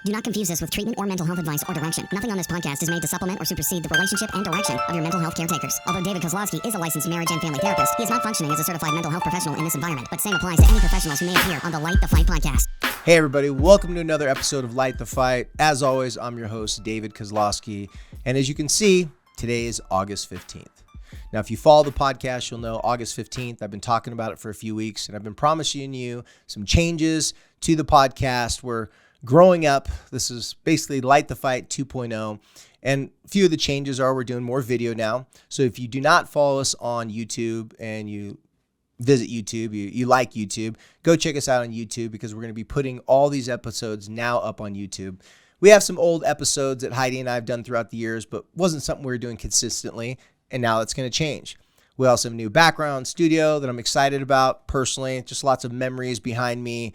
Do not confuse this with treatment or mental health advice or direction. Nothing on this podcast is made to supplement or supersede the relationship and direction of your mental health caretakers. Although David Kozlowski is a licensed marriage and family therapist, he is not functioning as a certified mental health professional in this environment. But same applies to any professionals who may appear on the Light the Fight podcast. Hey everybody, welcome to another episode of Light the Fight. As always, I'm your host, David Kozlowski. And as you can see, today is August 15th. Now, if you follow the podcast, you'll know August 15th, I've been talking about it for a few weeks, and I've been promising you some changes to the podcast. We're growing up. This is basically Light the Fight 2.0. And a few of the changes are we're doing more video now. So if you do not follow us on YouTube and you visit YouTube, you like YouTube, go check us out on YouTube because we're going to be putting all these episodes now up on YouTube. We have some old episodes that Heidi and I have done throughout the years, but wasn't something we were doing consistently. And now it's going to change. We also have a new background studio that I'm excited about personally. Just lots of memories behind me,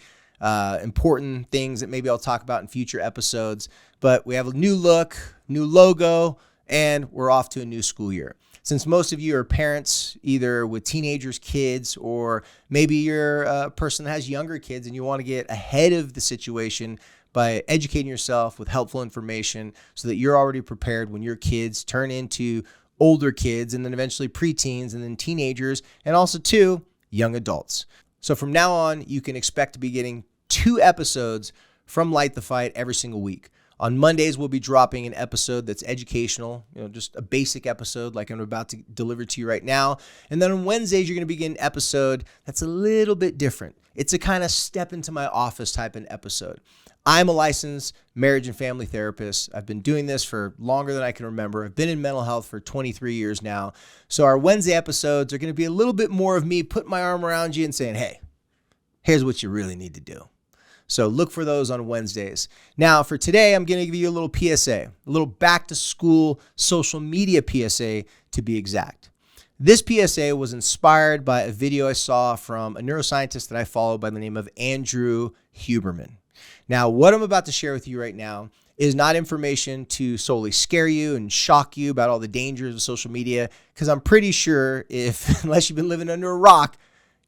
important things that maybe I'll talk about in future episodes. But we have a new look, new logo, and we're off to a new school year. Since most of you are parents, either with teenagers, kids, or maybe you're a person that has younger kids and you want to get ahead of the situation by educating yourself with helpful information so that you're already prepared when your kids turn into older kids and then eventually preteens and then teenagers and also too young adults. So from now on, you can expect to be getting 2 episodes from Light the Fight every single week. On Mondays, we'll be dropping an episode that's educational, just a basic episode like I'm about to deliver to you right now. And then on Wednesdays, you're going to be getting an episode that's a little bit different. It's a kind of step into my office type of episode. I'm a licensed marriage and family therapist. I've been doing this for longer than I can remember. I've been in mental health for 23 years now. So our Wednesday episodes are going to be a little bit more of me putting my arm around you and saying, hey, here's what you really need to do. So look for those on Wednesdays. Now for today, I'm going to give you a little PSA, a little back to school social media PSA to be exact. This PSA was inspired by a video I saw from a neuroscientist that I follow by the name of Andrew Huberman. Now, what I'm about to share with you right now is not information to solely scare you and shock you about all the dangers of social media, because I'm pretty sure unless you've been living under a rock,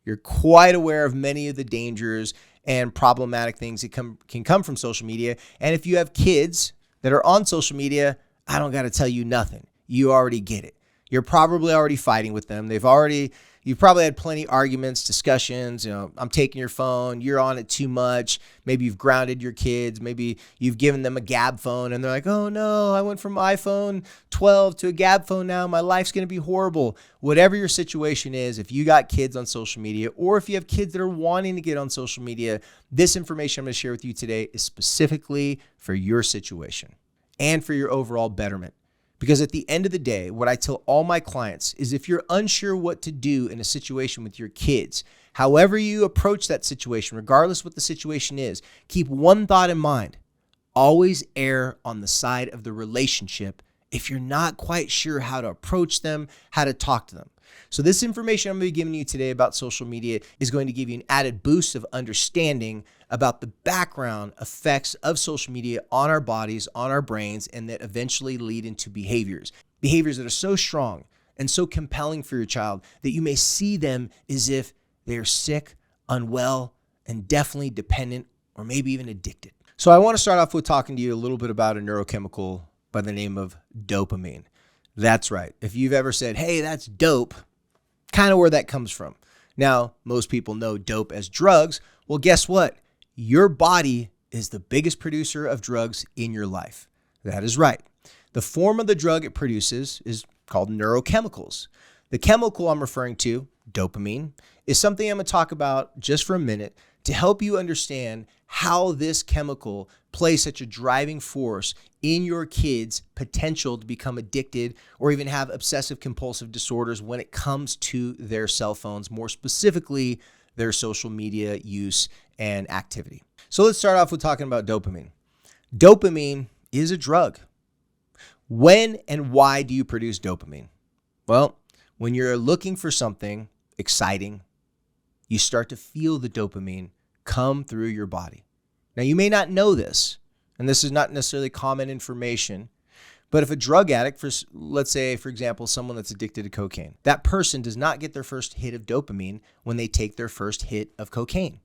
you're quite aware of many of the dangers and problematic things that can come from social media. And if you have kids that are on social media, I don't got to tell you nothing. You already get it. You're probably already fighting with them. You've probably had plenty of arguments, discussions. I'm taking your phone. You're on it too much. Maybe you've grounded your kids. Maybe you've given them a Gab phone and they're like, oh no, I went from iPhone 12 to a Gab phone now. My life's going to be horrible. Whatever your situation is, if you got kids on social media or if you have kids that are wanting to get on social media, this information I'm going to share with you today is specifically for your situation and for your overall betterment. Because at the end of the day, what I tell all my clients is if you're unsure what to do in a situation with your kids, however you approach that situation, regardless what the situation is, keep one thought in mind. Always err on the side of the relationship if you're not quite sure how to approach them, how to talk to them. So this information I'm going to be giving you today about social media is going to give you an added boost of understanding about the background effects of social media on our bodies, on our brains, and that eventually lead into behaviors that are so strong and so compelling for your child that you may see them as if they're sick, unwell, and definitely dependent or maybe even addicted. So I want to start off with talking to you a little bit about a neurochemical by the name of dopamine. That's right. If you've ever said, hey, that's dope, kind of where that comes from. Now, most people know dope as drugs. Well, guess what? Your body is the biggest producer of drugs in your life. That is right. The form of the drug it produces is called neurochemicals. The chemical I'm referring to, dopamine, is something I'm going to talk about just for a minute to help you understand how this chemical plays such a driving force in your kids' potential to become addicted or even have obsessive compulsive disorders when it comes to their cell phones, more specifically their social media use and activity. So let's start off with talking about dopamine. Dopamine is a drug. When and why do you produce dopamine? Well, when you're looking for something exciting, you start to feel the dopamine come through your body. Now, you may not know this, and this is not necessarily common information, but if a drug addict, let's say, for example, someone that's addicted to cocaine, that person does not get their first hit of dopamine when they take their first hit of cocaine.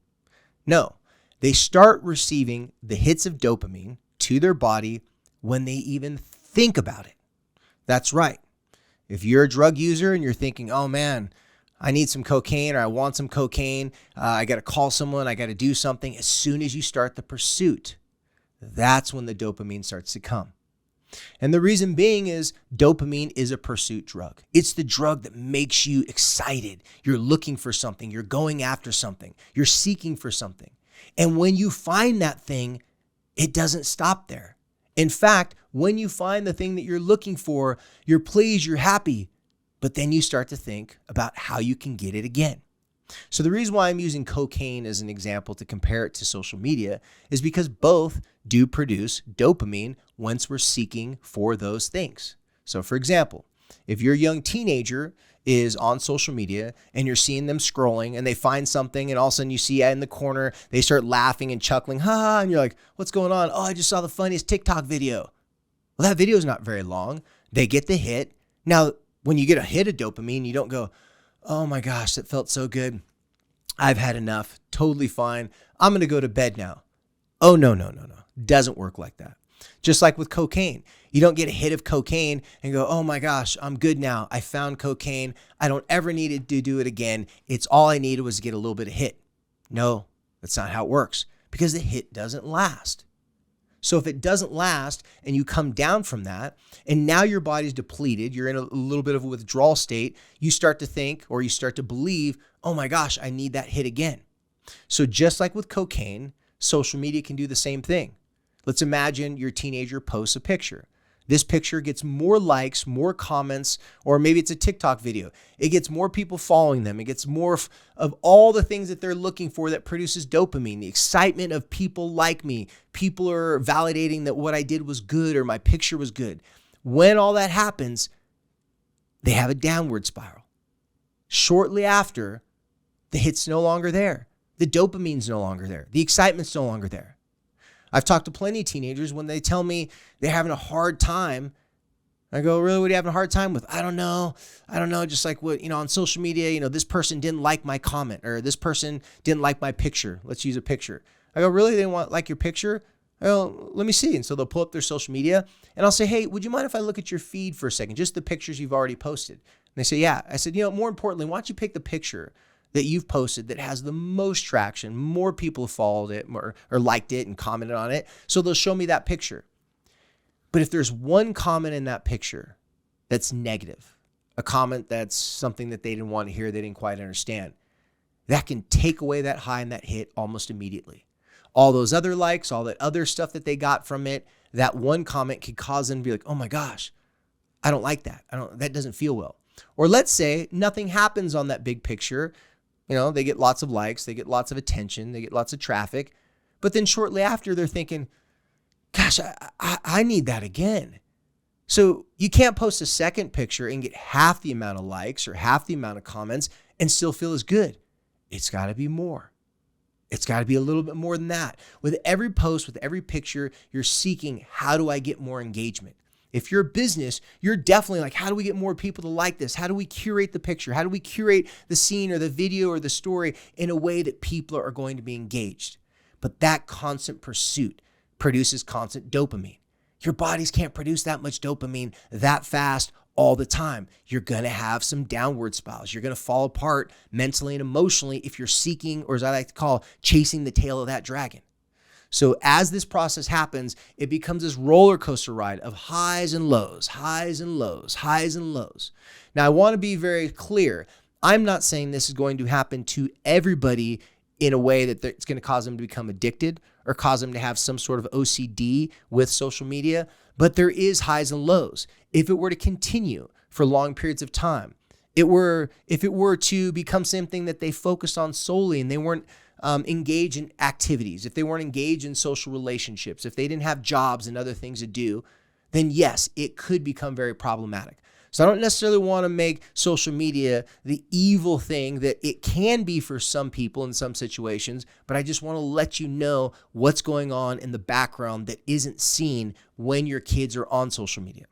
No, they start receiving the hits of dopamine to their body when they even think about it. That's right. If you're a drug user and you're thinking, oh man, I need some cocaine or I want some cocaine, I got to call someone, I got to do something. As soon as you start the pursuit, that's when the dopamine starts to come. And the reason being is dopamine is a pursuit drug. It's the drug that makes you excited. You're looking for something. You're going after something. You're seeking for something. And when you find that thing, it doesn't stop there. In fact, when you find the thing that you're looking for, you're pleased, you're happy, but then you start to think about how you can get it again. So the reason why I'm using cocaine as an example to compare it to social media is because both do produce dopamine once we're seeking for those things. So for example, if your young teenager is on social media and you're seeing them scrolling and they find something and all of a sudden you see in the corner, they start laughing and chuckling, ha, and you're like, what's going on? Oh, I just saw the funniest TikTok video. Well, that video is not very long. They get the hit. Now, when you get a hit of dopamine, you don't go, oh my gosh, that felt so good. I've had enough. Totally fine. I'm going to go to bed now. Oh, no. Doesn't work like that. Just like with cocaine. You don't get a hit of cocaine and go, oh my gosh, I'm good now. I found cocaine. I don't ever need to do it again. It's all I needed was to get a little bit of hit. No, that's not how it works because the hit doesn't last. So if it doesn't last and you come down from that and now your body's depleted, you're in a little bit of a withdrawal state, you start to think or you start to believe, oh my gosh, I need that hit again. So just like with cocaine, social media can do the same thing. Let's imagine your teenager posts a picture. This picture gets more likes, more comments, or maybe it's a TikTok video. It gets more people following them. It gets more of all the things that they're looking for that produces dopamine, the excitement of people like me. People are validating that what I did was good or my picture was good. When all that happens, they have a downward spiral. Shortly after, the hit's no longer there. The dopamine's no longer there. The excitement's no longer there. I've talked to plenty of teenagers when they tell me they're having a hard time. I go, really, what are you having a hard time with? I don't know. Just like what, on social media, this person didn't like my comment or this person didn't like my picture. Let's use a picture. I go, really? They want like your picture? I go, let me see. And so they'll pull up their social media and I'll say, hey, would you mind if I look at your feed for a second? Just the pictures you've already posted. And they say, yeah. I said, more importantly, why don't you pick the picture that you've posted that has the most traction, more people have followed it or liked it and commented on it. So they'll show me that picture. But if there's one comment in that picture that's negative, a comment that's something that they didn't want to hear, they didn't quite understand, that can take away that high and that hit almost immediately. All those other likes, all that other stuff that they got from it, that one comment could cause them to be like, oh my gosh, I don't like that. That doesn't feel well. Or let's say nothing happens on that big picture. They get lots of likes, they get lots of attention, they get lots of traffic. But then shortly after, they're thinking, gosh, I need that again. So you can't post a second picture and get half the amount of likes or half the amount of comments and still feel as good. It's got to be more. It's got to be a little bit more than that. With every post, with every picture, you're seeking, how do I get more engagement? If you're a business, you're definitely like, how do we get more people to like this? How do we curate the picture? How do we curate the scene or the video or the story in a way that people are going to be engaged? But that constant pursuit produces constant dopamine. Your bodies can't produce that much dopamine that fast all the time. You're going to have some downward spirals. You're going to fall apart mentally and emotionally if you're seeking, or as I like to call, chasing the tail of that dragon. So as this process happens, it becomes this roller coaster ride of highs and lows, highs and lows, highs and lows. Now, I want to be very clear. I'm not saying this is going to happen to everybody in a way that it's going to cause them to become addicted or cause them to have some sort of OCD with social media, but there is highs and lows. If it were to continue for long periods of time, if it were to become something that they focused on solely and they weren't engage in activities, if they weren't engaged in social relationships, if they didn't have jobs and other things to do, then yes, it could become very problematic. So I don't necessarily want to make social media the evil thing that it can be for some people in some situations, but I just want to let you know what's going on in the background that isn't seen when your kids are on social media.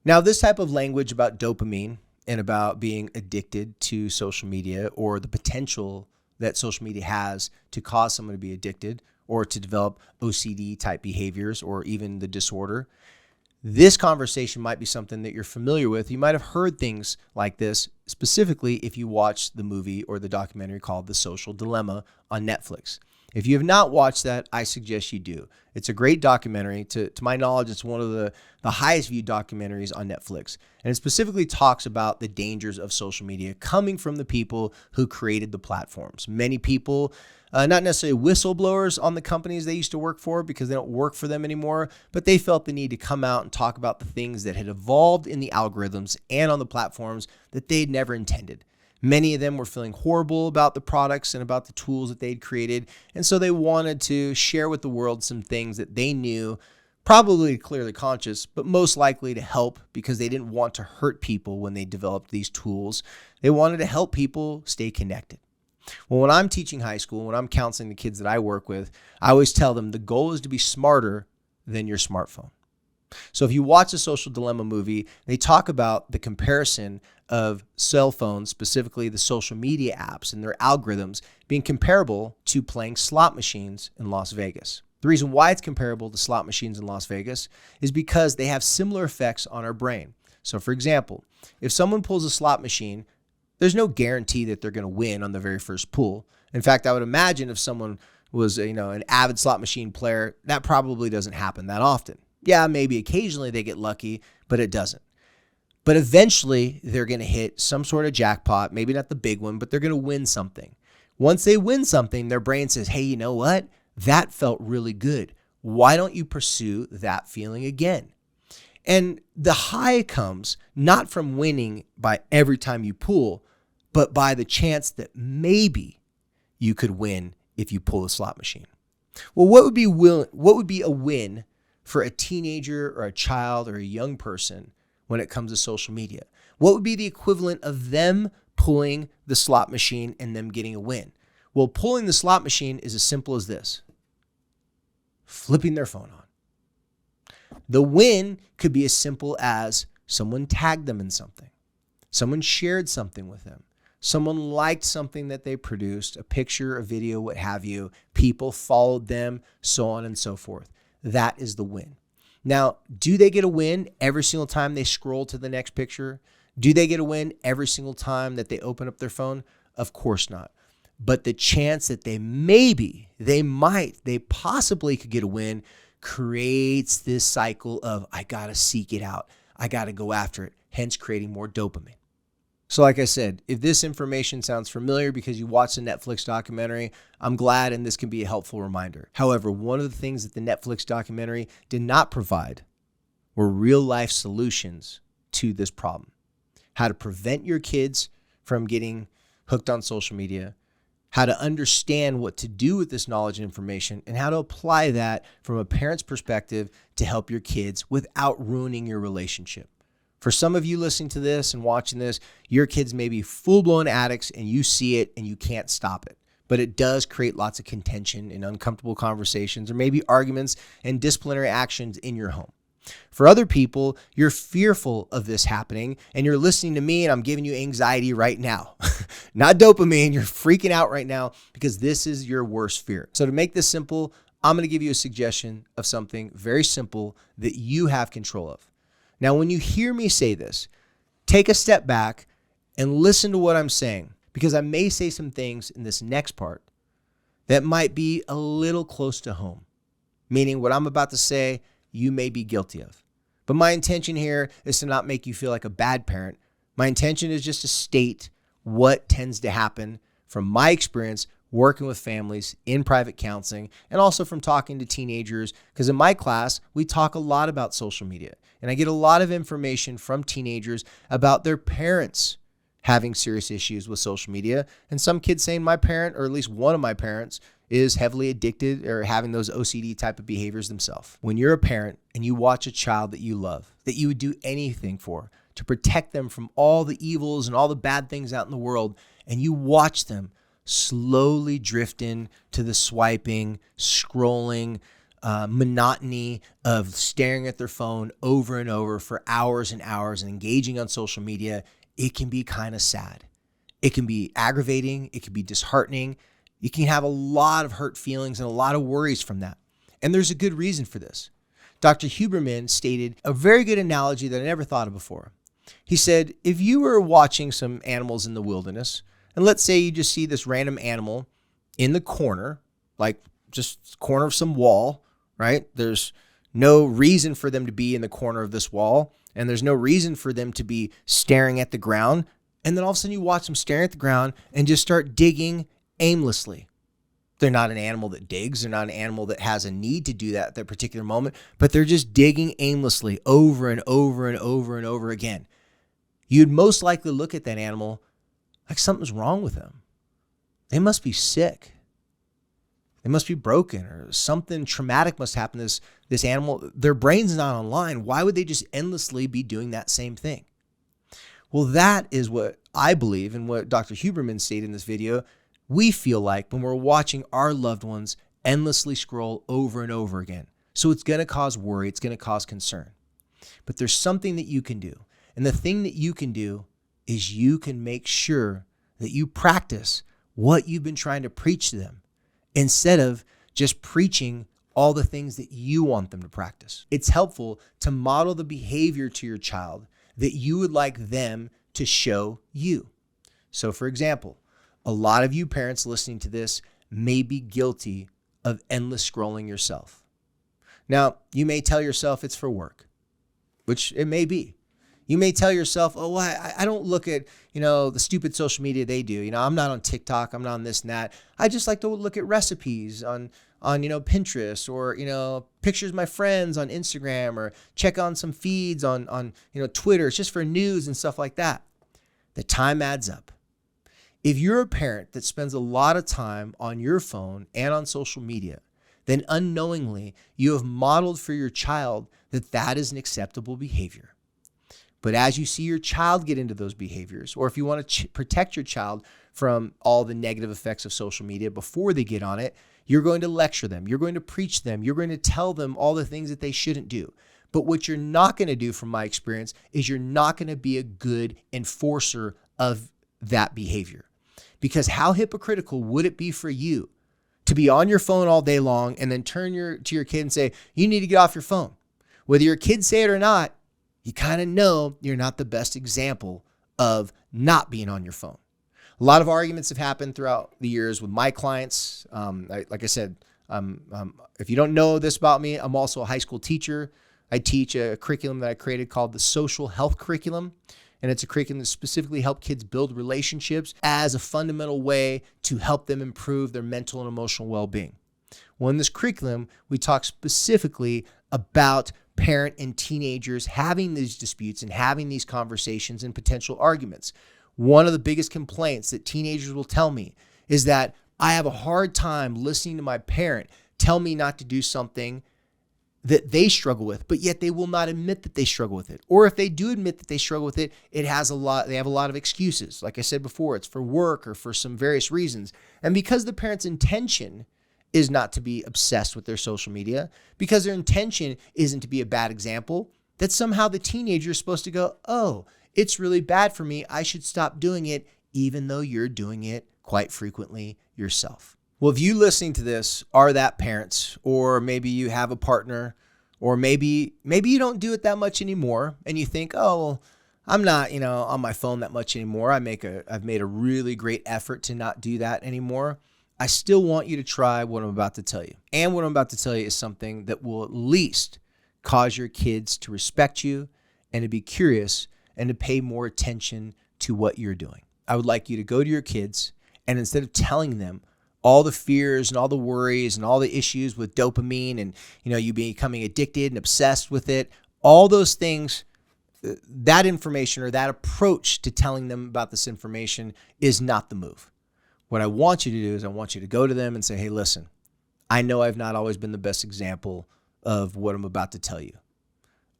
Now, this type of language about dopamine and about being addicted to social media or the potential that social media has to cause someone to be addicted or to develop OCD type behaviors or even the disorder. This conversation might be something that you're familiar with. You might have heard things like this, specifically if you watched the movie or the documentary called The Social Dilemma on Netflix. If you have not watched that, I suggest you do. It's a great documentary. To my knowledge, it's one of the highest viewed documentaries on Netflix. And it specifically talks about the dangers of social media coming from the people who created the platforms. Many people, not necessarily whistleblowers on the companies they used to work for because they don't work for them anymore, but they felt the need to come out and talk about the things that had evolved in the algorithms and on the platforms that they'd never intended. Many of them were feeling horrible about the products and about the tools that they'd created. And so they wanted to share with the world some things that they knew, probably clearly conscious, but most likely to help because they didn't want to hurt people when they developed these tools. They wanted to help people stay connected. Well, when I'm teaching high school, when I'm counseling the kids that I work with, I always tell them the goal is to be smarter than your smartphone. So if you watch the Social Dilemma movie, they talk about the comparison of cell phones, specifically the social media apps and their algorithms being comparable to playing slot machines in Las Vegas. The reason why it's comparable to slot machines in Las Vegas is because they have similar effects on our brain. So for example, if someone pulls a slot machine, there's no guarantee that they're going to win on the very first pull. In fact, I would imagine if someone was, an avid slot machine player, that probably doesn't happen that often. Yeah, maybe occasionally they get lucky, but it doesn't. But eventually they're going to hit some sort of jackpot, maybe not the big one, but they're going to win something. Once they win something, their brain says, hey, you know what? That felt really good. Why don't you pursue that feeling again? And the high comes not from winning by every time you pull, but by the chance that maybe you could win if you pull a slot machine. Well, what would be a win for a teenager or a child or a young person when it comes to social media? What would be the equivalent of them pulling the slot machine and them getting a win? Well, pulling the slot machine is as simple as this: flipping their phone on. The win could be as simple as someone tagged them in something. Someone shared something with them. Someone liked something that they produced, a picture, a video, what have you. People followed them, so on and so forth. That is the win. Now, do they get a win every single time they scroll to the next picture? Do they get a win every single time that they open up their phone? Of course not. But the chance that they possibly could get a win creates this cycle of, I got to seek it out. I got to go after it, hence creating more dopamine. So like I said, if this information sounds familiar because you watched a Netflix documentary, I'm glad, and this can be a helpful reminder. However, one of the things that the Netflix documentary did not provide were real life solutions to this problem. How to prevent your kids from getting hooked on social media, how to understand what to do with this knowledge and information, and how to apply that from a parent's perspective to help your kids without ruining your relationship. For some of you listening to this and watching this, your kids may be full-blown addicts and you see it and you can't stop it. But it does create lots of contention and uncomfortable conversations or maybe arguments and disciplinary actions in your home. For other people, you're fearful of this happening and you're listening to me and I'm giving you anxiety right now. Not dopamine, you're freaking out right now because this is your worst fear. So to make this simple, I'm going to give you a suggestion of something very simple that you have control of. Now, when you hear me say this, take a step back and listen to what I'm saying, because I may say some things in this next part that might be a little close to home, meaning what I'm about to say, you may be guilty of. But my intention here is to not make you feel like a bad parent. My intention is just to state what tends to happen from my experience working with families in private counseling and also from talking to teenagers, because in my class, we talk a lot about social media. And I get a lot of information from teenagers about their parents having serious issues with social media. And some kids saying my parent, or at least one of my parents, is heavily addicted or having those OCD type of behaviors themselves. When you're a parent and you watch a child that you love, that you would do anything for, to protect them from all the evils and all the bad things out in the world, and you watch them slowly drift in to the swiping, scrolling, monotony of staring at their phone over and over for hours and hours and engaging on social media, it can be kind of sad. It can be aggravating. It can be disheartening. You can have a lot of hurt feelings and a lot of worries from that. And there's a good reason for this. Dr. Huberman stated a very good analogy that I never thought of before. He said, if you were watching some animals in the wilderness, and let's say you just see this random animal in the corner, like just corner of some wall, right? There's no reason for them to be in the corner of this wall, and there's no reason for them to be staring at the ground. And then all of a sudden you watch them staring at the ground and just start digging aimlessly. They're not an animal that digs. They're not an animal that has a need to do that at that particular moment, but they're just digging aimlessly over and over and over and over again. You'd most likely look at that animal like something's wrong with them. They must be sick. They must be broken, or something traumatic must happen to this animal. Their brain's not online. Why would they just endlessly be doing that same thing? Well, that is what I believe, and what Dr. Huberman stated in this video, we feel like when we're watching our loved ones endlessly scroll over and over again. So it's going to cause worry. It's going to cause concern. But there's something that you can do. And the thing that you can do is you can make sure that you practice what you've been trying to preach to them instead of just preaching all the things that you want them to practice. It's helpful to model the behavior to your child that you would like them to show you. So for example, a lot of you parents listening to this may be guilty of endless scrolling yourself. Now, you may tell yourself it's for work, which it may be. You may tell yourself, oh, I don't look at, the stupid social media they do. I'm not on TikTok. I'm not on this and that. I just like to look at recipes on Pinterest, or, pictures of my friends on Instagram, or check on some feeds on Twitter. It's just for news and stuff like that. The time adds up. If you're a parent that spends a lot of time on your phone and on social media, then unknowingly you have modeled for your child that is an acceptable behavior. But as you see your child get into those behaviors, or if you want to protect your child from all the negative effects of social media before they get on it, you're going to lecture them. You're going to preach them. You're going to tell them all the things that they shouldn't do. But what you're not going to do, from my experience, is you're not going to be a good enforcer of that behavior. Because how hypocritical would it be for you to be on your phone all day long and then turn to your kid and say, you need to get off your phone? Whether your kids say it or not, you kind of know you're not the best example of not being on your phone. A lot of arguments have happened throughout the years with my clients. Like I said, if you don't know this about me, I'm also a high school teacher. I teach a curriculum that I created called the Social Health Curriculum. And it's a curriculum that specifically helps kids build relationships as a fundamental way to help them improve their mental and emotional well-being. Well, in this curriculum, we talk specifically about parent and teenagers having these disputes and having these conversations and potential arguments. One of the biggest complaints that teenagers will tell me is that I have a hard time listening to my parent tell me not to do something that they struggle with, but yet they will not admit that they struggle with it. Or if they do admit that they struggle with it, they have a lot of excuses. Like I said before, it's for work or for some various reasons. And because the parent's intention is not to be obsessed with their social media, because their intention isn't to be a bad example, that somehow the teenager is supposed to go, oh, it's really bad for me. I should stop doing it, even though you're doing it quite frequently yourself. Well, if you listening to this are that parents, or maybe you have a partner, or maybe you don't do it that much anymore, and you think, oh, well, I'm not, on my phone that much anymore. I've made a really great effort to not do that anymore. I still want you to try what I'm about to tell you. And what I'm about to tell you is something that will at least cause your kids to respect you and to be curious and to pay more attention to what you're doing. I would like you to go to your kids, and instead of telling them all the fears and all the worries and all the issues with dopamine and, you becoming addicted and obsessed with it, all those things, that information or that approach to telling them about this information is not the move. What I want you to do is I want you to go to them and say, hey, listen, I know I've not always been the best example of what I'm about to tell you.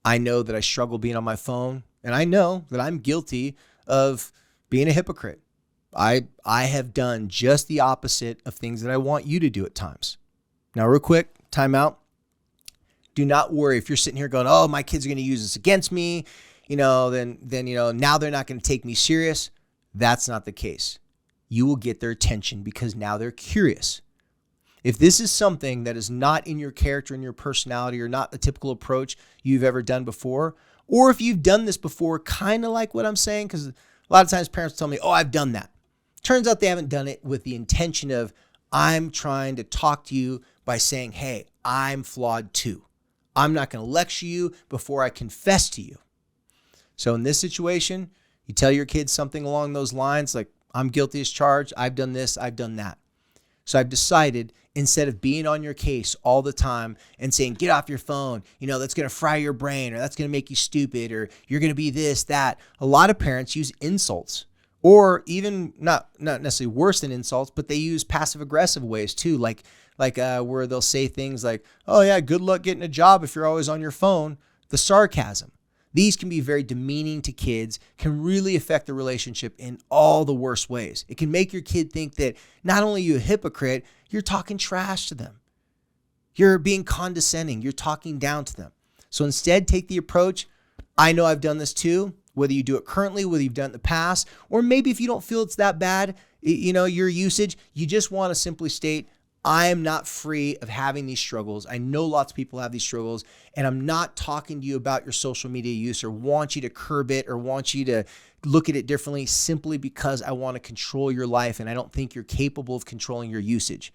I know that I struggle being on my phone, and I know that I'm guilty of being a hypocrite. I have done just the opposite of things that I want you to do at times. Now, real quick, time out. Do not worry if you're sitting here going, oh, my kids are going to use this against me, then now they're not going to take me serious. That's not the case. you will get their attention because now they're curious. If this is something that is not in your character and your personality or not the typical approach you've ever done before, or if you've done this before, kind of like what I'm saying, because a lot of times parents tell me, oh, I've done that. Turns out they haven't done it with the intention of, I'm trying to talk to you by saying, hey, I'm flawed too. I'm not going to lecture you before I confess to you. So in this situation, you tell your kids something along those lines like, I'm guilty as charged. I've done this. I've done that. So I've decided, instead of being on your case all the time and saying, get off your phone, that's going to fry your brain, or that's going to make you stupid, or you're going to be this, that. A lot of parents use insults, or even not necessarily worse than insults, but they use passive aggressive ways too. Like where they'll say things like, oh yeah, good luck getting a job if you're always on your phone. The sarcasm. These can be very demeaning to kids, can really affect the relationship in all the worst ways. It can make your kid think that not only are you a hypocrite, you're talking trash to them. You're being condescending. You're talking down to them. So instead, take the approach, I know I've done this too, whether you do it currently, whether you've done it in the past, or maybe if you don't feel it's that bad, your usage, you just want to simply state, I am not free of having these struggles. I know lots of people have these struggles, and I'm not talking to you about your social media use or want you to curb it or want you to look at it differently simply because I want to control your life and I don't think you're capable of controlling your usage.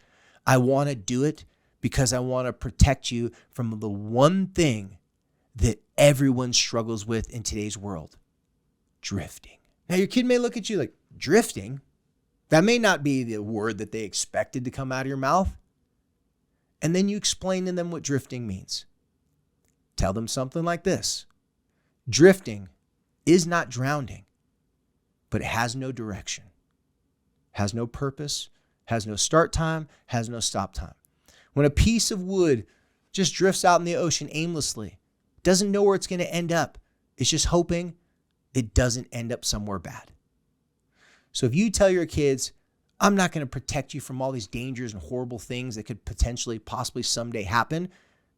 I want to do it because I want to protect you from the one thing that everyone struggles with in today's world, drifting. Now, your kid may look at you like, drifting? That may not be the word that they expected to come out of your mouth. And then you explain to them what drifting means. Tell them something like this. Drifting is not drowning, but it has no direction, has no purpose, has no start time, has no stop time. When a piece of wood just drifts out in the ocean aimlessly, doesn't know where it's going to end up, it's just hoping it doesn't end up somewhere bad. So if you tell your kids, I'm not going to protect you from all these dangers and horrible things that could potentially, possibly someday happen,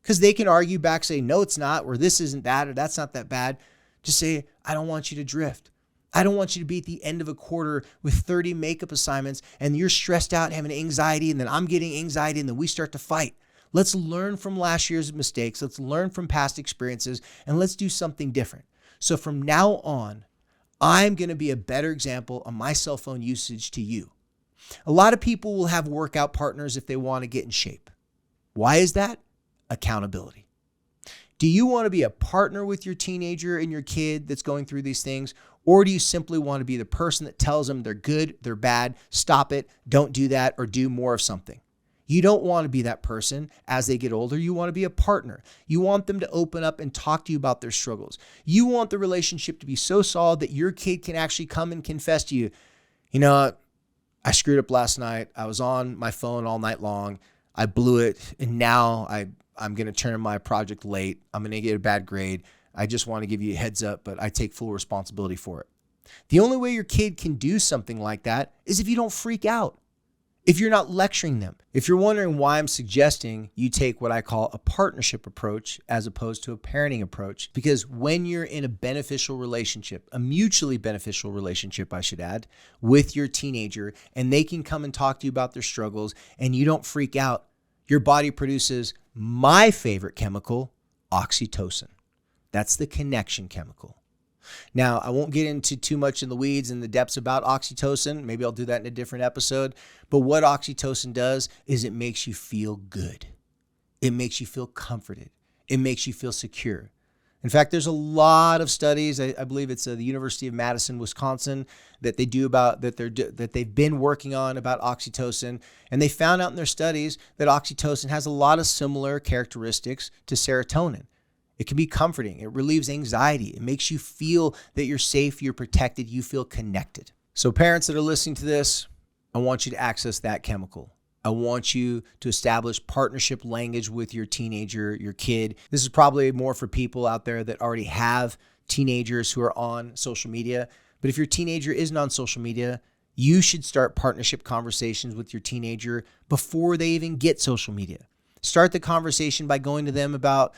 because they can argue back, say, no, it's not, or this isn't that, or that's not that bad. Just say, I don't want you to drift. I don't want you to be at the end of a quarter with 30 makeup assignments and you're stressed out and having anxiety, and then I'm getting anxiety, and then we start to fight. Let's learn from last year's mistakes. Let's learn from past experiences, and let's do something different. So from now on, I'm going to be a better example of my cell phone usage to you. A lot of people will have workout partners if they want to get in shape. Why is that? Accountability. Do you want to be a partner with your teenager and your kid that's going through these things? Or do you simply want to be the person that tells them they're good, they're bad, stop it, don't do that, or do more of something? You don't want to be that person as they get older. You want to be a partner. You want them to open up and talk to you about their struggles. You want the relationship to be so solid that your kid can actually come and confess to you, I screwed up last night. I was on my phone all night long. I blew it. And now I'm going to turn in my project late. I'm going to get a bad grade. I just want to give you a heads up, but I take full responsibility for it. The only way your kid can do something like that is if you don't freak out. If you're not lecturing them. If you're wondering why I'm suggesting you take what I call a partnership approach as opposed to a parenting approach, because when you're in a beneficial relationship, a mutually beneficial relationship, I should add, with your teenager, and they can come and talk to you about their struggles and you don't freak out, your body produces my favorite chemical, oxytocin. That's the connection chemical. Now, I won't get into too much in the weeds and the depths about oxytocin. Maybe I'll do that in a different episode. But what oxytocin does is it makes you feel good. It makes you feel comforted. It makes you feel secure. In fact, there's a lot of studies. I believe it's the University of Madison, Wisconsin, that they do about that they've been working on about oxytocin, and they found out in their studies that oxytocin has a lot of similar characteristics to serotonin. It can be comforting. It relieves anxiety. It makes you feel that you're safe, you're protected, you feel connected. So parents that are listening to this, I want you to access that chemical. I want you to establish partnership language with your teenager, your kid. This is probably more for people out there that already have teenagers who are on social media. But if your teenager isn't on social media, you should start partnership conversations with your teenager before they even get social media. Start the conversation by going to them about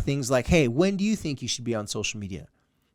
things like, hey, when do you think you should be on social media?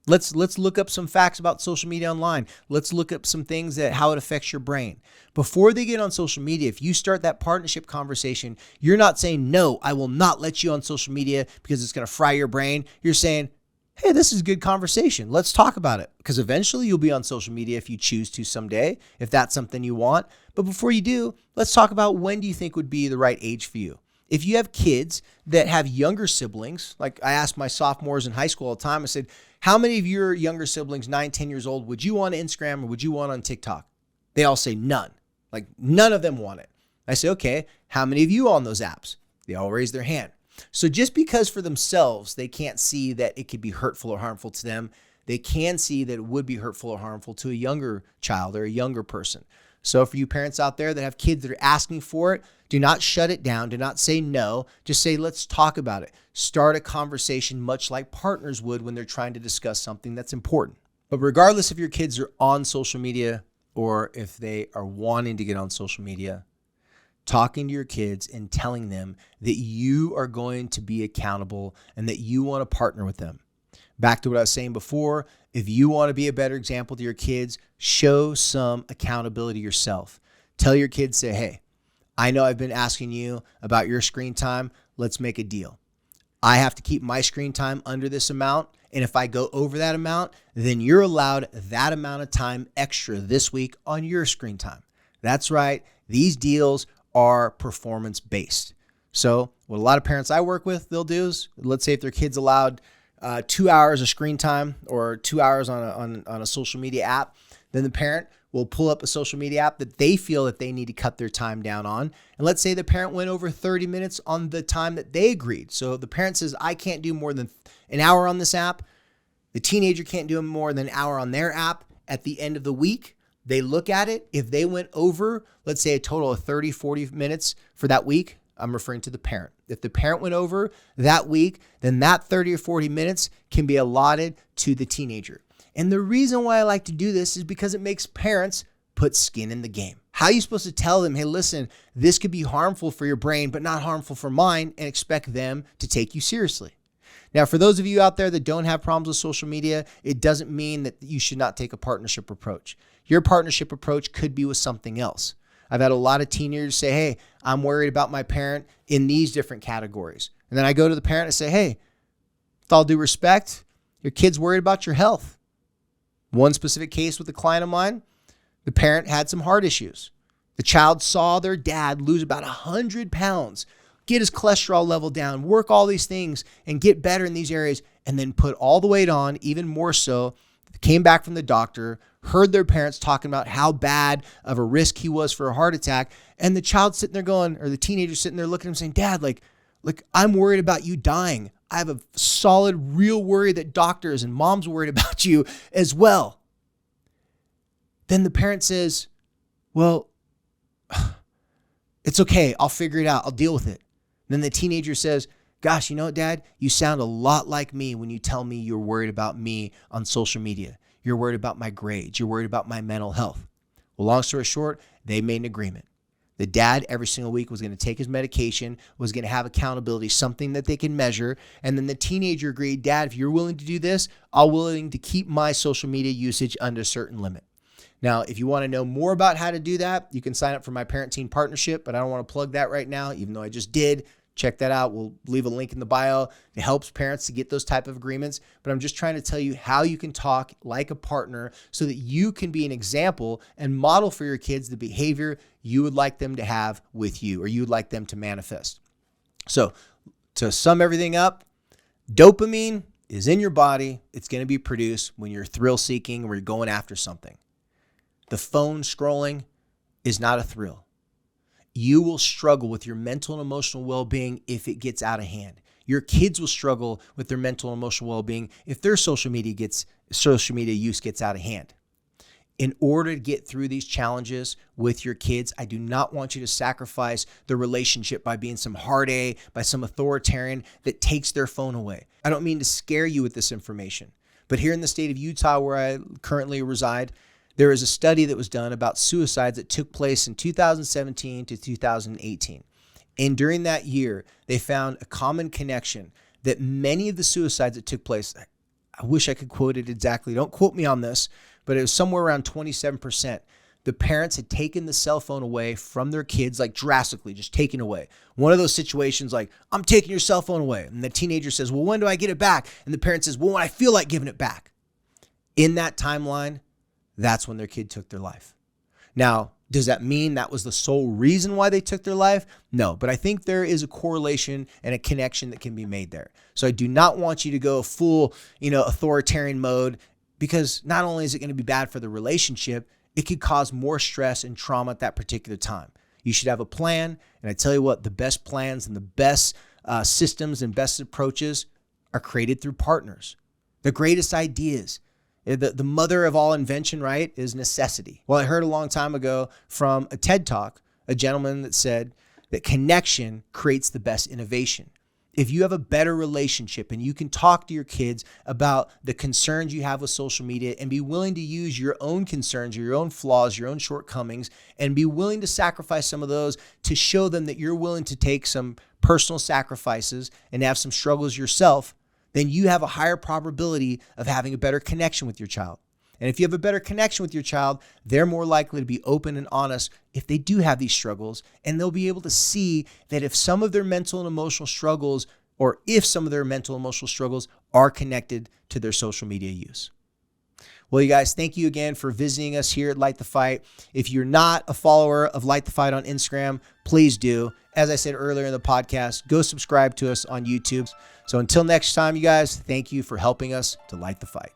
Let's look up some facts about social media online. Let's look up some things that how it affects your brain. Before they get on social media, if you start that partnership conversation, you're not saying, no, I will not let you on social media because it's going to fry your brain. You're saying, hey, this is good conversation. Let's talk about it. Because eventually you'll be on social media if you choose to someday, if that's something you want. But before you do, let's talk about when do you think would be the right age for you. If you have kids that have younger siblings, like I asked my sophomores in high school all the time, I said, how many of your younger siblings, 9, 10 years old, would you want on Instagram or would you want on TikTok? They all say none. Like none of them want it. I say, okay, how many of you on those apps? They all raise their hand. So just because for themselves, they can't see that it could be hurtful or harmful to them, they can see that it would be hurtful or harmful to a younger child or a younger person. So for you parents out there that have kids that are asking for it, do not shut it down. Do not say no. Just say, let's talk about it. Start a conversation much like partners would when they're trying to discuss something that's important. But regardless if your kids are on social media or if they are wanting to get on social media, talking to your kids and telling them that you are going to be accountable and that you want to partner with them. Back to what I was saying before, if you want to be a better example to your kids, show some accountability yourself. Tell your kids, say, hey, I know I've been asking you about your screen time. Let's make a deal. I have to keep my screen time under this amount. And if I go over that amount, then you're allowed that amount of time extra this week on your screen time. That's right. These deals are performance based. So what a lot of parents I work with, they'll do is, let's say if their kid's allowed 2 hours of screen time or 2 hours on a social media app, then the parent will pull up a social media app that they feel that they need to cut their time down on. And let's say the parent went over 30 minutes on the time that they agreed. So the parent says, I can't do more than an hour on this app. The teenager can't do more than an hour on their app. At the end of the week, they look at it. If they went over, let's say a total of 30, 40 minutes for that week, I'm referring to the parent. If the parent went over that week, then that 30 or 40 minutes can be allotted to the teenager. And the reason why I like to do this is because it makes parents put skin in the game. How are you supposed to tell them, hey, listen, this could be harmful for your brain, but not harmful for mine, and expect them to take you seriously? Now, for those of you out there that don't have problems with social media, it doesn't mean that you should not take a partnership approach. Your partnership approach could be with something else. I've had a lot of teenagers say, hey, I'm worried about my parent in these different categories. And then I go to the parent and say, hey, with all due respect, your kid's worried about your health. One specific case with a client of mine, the parent had some heart issues. The child saw their dad lose about 100 pounds, get his cholesterol level down, work all these things and get better in these areas, and then put all the weight on, even more so. Came back from the doctor, heard their parents talking about how bad of a risk he was for a heart attack. And the child sitting there going, or the teenager sitting there looking at him saying, Dad, like, I'm worried about you dying. I have a solid, real worry that doctors and mom's worried about you as well. Then the parent says, well, it's okay. I'll figure it out. I'll deal with it. Then the teenager says, gosh, you know what, Dad? You sound a lot like me when you tell me you're worried about me on social media. You're worried about my grades. You're worried about my mental health. Well, long story short, they made an agreement. The dad every single week was going to take his medication, was going to have accountability, something that they can measure. And then the teenager agreed, Dad, if you're willing to do this, I'm willing to keep my social media usage under a certain limit. Now, if you want to know more about how to do that, you can sign up for my parent-teen partnership, but I don't want to plug that right now, even though I just did. Check that out. We'll leave a link in the bio. It helps parents to get those type of agreements. But I'm just trying to tell you how you can talk like a partner so that you can be an example and model for your kids the behavior you would like them to have with you or you would like them to manifest. So to sum everything up, dopamine is in your body. It's going to be produced when you're thrill seeking or you're going after something. The phone scrolling is not a thrill. You will struggle with your mental and emotional well-being if it gets out of hand. Your kids will struggle with their mental and emotional well-being if their social media use gets out of hand. In order to get through these challenges with your kids, I do not want you to sacrifice the relationship by being some hard A, by some authoritarian that takes their phone away. I don't mean to scare you with this information, but here in the state of Utah where I currently reside, there is a study that was done about suicides that took place in 2017 to 2018. And during that year, they found a common connection that many of the suicides that took place, I wish I could quote it exactly. Don't quote me on this, but it was somewhere around 27%. The parents had taken the cell phone away from their kids, like drastically, just taken away. One of those situations like, I'm taking your cell phone away. And the teenager says, well, when do I get it back? And the parent says, well, when I feel like giving it back. In that timeline, that's when their kid took their life. Now, does that mean that was the sole reason why they took their life? No, but I think there is a correlation and a connection that can be made there. So I do not want you to go full, authoritarian mode, because not only is it going to be bad for the relationship, it could cause more stress and trauma at that particular time. You should have a plan. And I tell you what, the best plans and the best systems and best approaches are created through partners. The greatest ideas. The mother of all invention, right, is necessity. Well, I heard a long time ago from a TED Talk, a gentleman that said that connection creates the best innovation. If you have a better relationship and you can talk to your kids about the concerns you have with social media and be willing to use your own concerns or your own flaws, your own shortcomings, and be willing to sacrifice some of those to show them that you're willing to take some personal sacrifices and have some struggles yourself, then you have a higher probability of having a better connection with your child. And if you have a better connection with your child, they're more likely to be open and honest if they do have these struggles, and they'll be able to see that if some of their mental and emotional struggles, or if some of their mental and emotional struggles are connected to their social media use. Well, you guys, thank you again for visiting us here at Light the Fight. If you're not a follower of Light the Fight on Instagram, please do. As I said earlier in the podcast, go subscribe to us on YouTube. So until next time, you guys, thank you for helping us to light the fight.